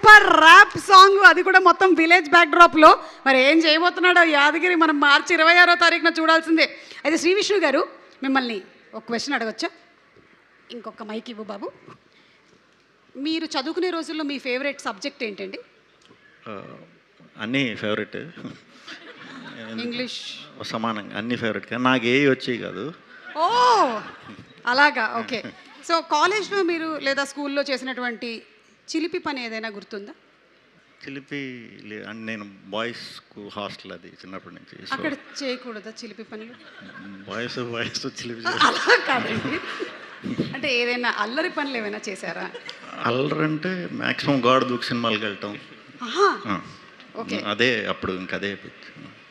Super rap song, అది కూడా మొత్తం విలేజ్ బ్యాక్డ్రాప్లో. మరి ఏం చేయబోతున్నాడో యాదగిరి మనం మార్చి 26వ తారీఖున చూడాల్సిందే. అయితే శ్రీ విష్ణు గారు, మిమ్మల్ని ఒక క్వశ్చన్ అడగచ్చా? ఇంకొక మైక్ ఇవ్వు బాబు. మీరు చదువుకునే రోజుల్లో మీ ఫేవరెట్ సబ్జెక్ట్ ఏంటండి? అన్నీ ఫేవరెట్. ఇంగ్లీష్ సమానంగా అన్ని ఫేవరెట్. కానీ నాకు ఏ వచ్చేవి కాదు. ఓ అలాగా, ఓకే. సో కాలేజ్లో మీరు లేదా స్కూల్లో చేసినటువంటి చిలిపి పని ఏదైనా గుర్తుందా? చిలిపి నేను బాయ్స్ హాస్టల్, అది చిన్నప్పటి నుంచి. అక్కడ చేయకూడదా చిలిపి పనులు? బాయ్స్ చిలిపి అలా కాదండి, అంటే ఏదైనా అల్లరి పనులు ఏమైనా చేశారా? అల్లరి అంటే మ్యాక్సిమం గాడ్ దూక్ సినిమాలకు వెళ్ళటం. ఓకే, అదే అప్పుడు ఇంకా అదే.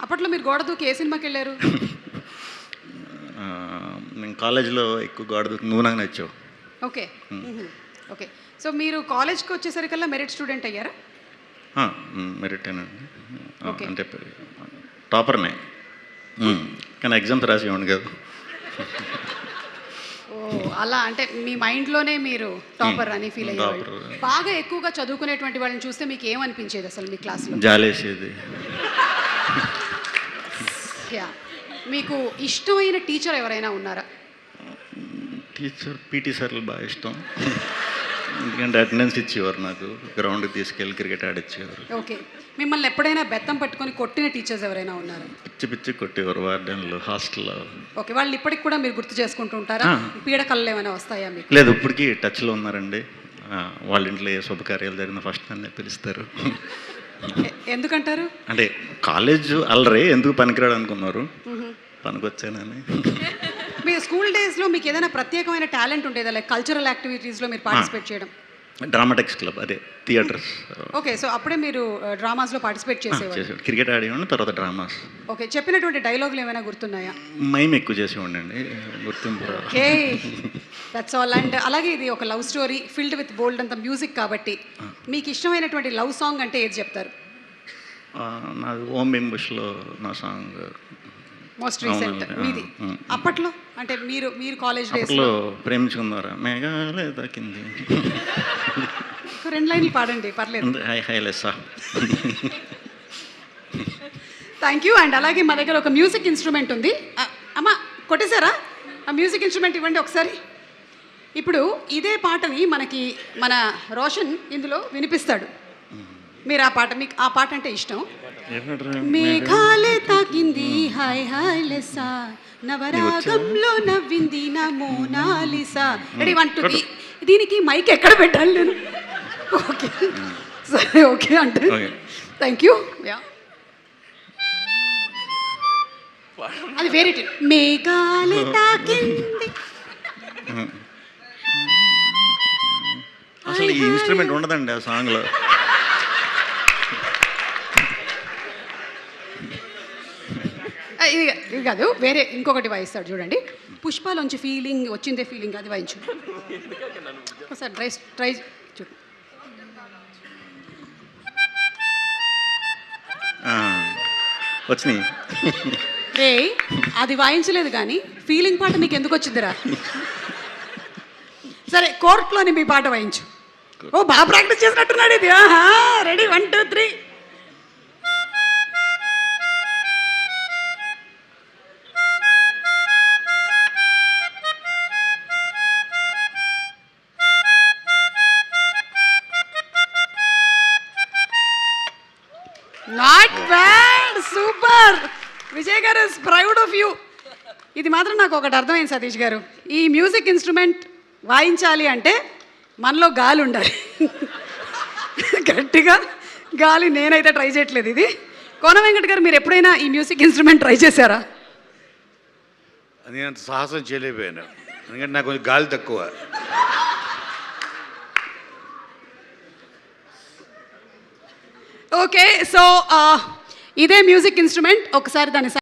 అప్పట్లో మీరు గోడ దూకి ఏ సినిమాకి వెళ్ళారు? నేను కాలేజీలో ఎక్కువ గాడ్ దూకి నువ్వు నాకు నచ్చావు. Okay okay. సో మీరు కాలేజ్కి వచ్చేసరికల్లా మెరిట్ స్టూడెంట్ అయ్యారా? మెరిట్ ఏనండి, అంటే టాపర్నే. కానీ ఎగ్జామ్స్ రాసేవాడిని కాదు. ఓ అలా, అంటే మీ మైండ్లోనే మీరు టాపర్ అని ఫీల్ అయ్యేవాళ్ళు. బాగా ఎక్కువగా చదువుకునేటువంటి వాళ్ళని చూస్తే మీకు ఏమనిపించేది అసలు మీ క్లాస్లో? జాలేసేది. మీకు ఇష్టమైన టీచర్ ఎవరైనా ఉన్నారా? టీచర్ పీటీ సార్లు బాగా ఇష్టం. ఎందుకంటే అటెండెన్స్ ఇచ్చేవారు, నాకు గ్రౌండ్కి తీసుకెళ్ళి క్రికెట్ ఆడిచ్చేవారు. ఓకే. మిమ్మల్ని ఎప్పుడైనా బెత్తం పట్టుకొని కొట్టిన టీచర్స్ ఎవరైనా ఉన్నారా? పిచ్చి కొట్టేవారు వార్డెన్లు హాస్టల్లో. ఓకే, వాళ్ళు ఇప్పటికి కూడా మీరు గుర్తు చేసుకుంటూ ఉంటారా? పీడకలు ఏమైనా వస్తాయా మీకు? లేదు, ఇప్పటికీ టచ్లో ఉన్నారండి. వాళ్ళ ఇంట్లో ఏ శుభకార్యాలు జరిగిన ఫస్ట్ నన్నే పిలుస్తారు. ఎందుకంటారు? అంటే కాలేజ్ అల్లరే, ఎందుకు పనికిరాడు అనుకున్నారు, పనికొచ్చానని. మీ స్కూల్ డేస్లో మీకు ఏదైనా ప్రత్యేకమైన టాలెంట్ ఉండేదా, లైక్ కల్చరల్ యాక్టివిటీస్లో మీరు పార్టిసిపేట్ చేయడం? డ్రామాటిక్స్ క్లబ్, అదే థియేటర్స్. ఓకే, సో అప్పుడే మీరు డ్రామాస్లో పార్టిసిపేట్ చేసేవారు? క్రికెట్ ఆడేవాడిని, తర్వాత డ్రామాస్. ఓకే, చెప్పినటువంటి డైలాగులు ఏమైనా గుర్తున్నాయా? మైమ్ ఎక్కువ చేసేవాడి అండి, గుర్తింపు. Okay, that's all. అండ్ అలాగే ఇది ఒక లవ్ స్టోరీ ఫిల్డ్ విత్ బోల్డ్ అంత మ్యూజిక్ కాబట్టి మీకు ఇష్టమైనటువంటి లవ్ సాంగ్ అంటే ఏది చెప్తారు? నాది ఓం బింబుష్లో నా సాంగ్ మోస్ట్ రీసెంట్ మీది. అప్పట్లో అంటే మీరు కాలేజ్ డేస్లో ప్రేమించుకున్నారా? మేఘాలే తాకింది. 2 లైన్లు పాడండి, పర్లేదు. Thank you. అండ్ అలాగే మా దగ్గర ఒక మ్యూజిక్ ఇన్స్ట్రుమెంట్ ఉంది. అమ్మ కొట్టేశారా? ఆ మ్యూజిక్ ఇన్స్ట్రుమెంట్ ఇవ్వండి ఒకసారి. ఇప్పుడు ఇదే పాటని మన రోషన్ ఇందులో వినిపిస్తాడు. మీరు మీకు ఆ పాట అంటే ఇష్టం. మేఘాలే తాకింది హాయ్ హాయ్ లెస్సా, నవరాగంలో నవ్వింది నా మోనాలిసా. రెడీ 1 2 3. దీనికి మైక్ ఎక్కడ పెట్టాలి నేను? ఓకే సరే, ఓకే అంటే థ్యాంక్ యూ. అది వేరే మేఘాలే తాకింది. అసలు ఈ ఇన్స్ట్రుమెంట్ ఉండదండి ఆ సాంగ్లో. ఇది కాదు, వేరే ఇంకొకటి వాయిస్తాడు చూడండి. పుష్పలోంచి ఫీలింగ్ వచ్చిందే ఫీలింగ్, అది వాయించు ఒకసారి. ట్రై చూడు. వచ్చినాయి రే, అది వాయించలేదు కానీ ఫీలింగ్ పాట నీకు ఎందుకు వచ్చిందిరా? సరే, కోర్టులోని మీ పాట వాయించు. ఓ బాగా ప్రాక్టీస్ చేసినట్టున్నాడు ఇది. Ready 1 2 3. Not bad, super. Vijay గారు ఇస్ ప్రౌడ్ ఆఫ్ యూ. ఇది మాత్రం నాకు ఒకటి అర్థమైంది సతీష్ గారు, ఈ మ్యూజిక్ ఇన్స్ట్రుమెంట్ వాయించాలి అంటే మనలో గాలి ఉండాలి. గట్టిగా గాలి నేనైతే ట్రై చేయట్లేదు. ఇది కోన వెంకట్ గారు, మీరు ఎప్పుడైనా ఈ మ్యూజిక్ ఇన్స్ట్రుమెంట్ ట్రై చేశారా? నేను అంత సాహసం చేయలేకపోయాను, ఎందుకంటే నాకు కొంచెం గాలి తక్కువ. ఓకే, సో ఇదే మ్యూజిక్ ఇన్స్ట్రుమెంట్, ఒకసారి దాన్ని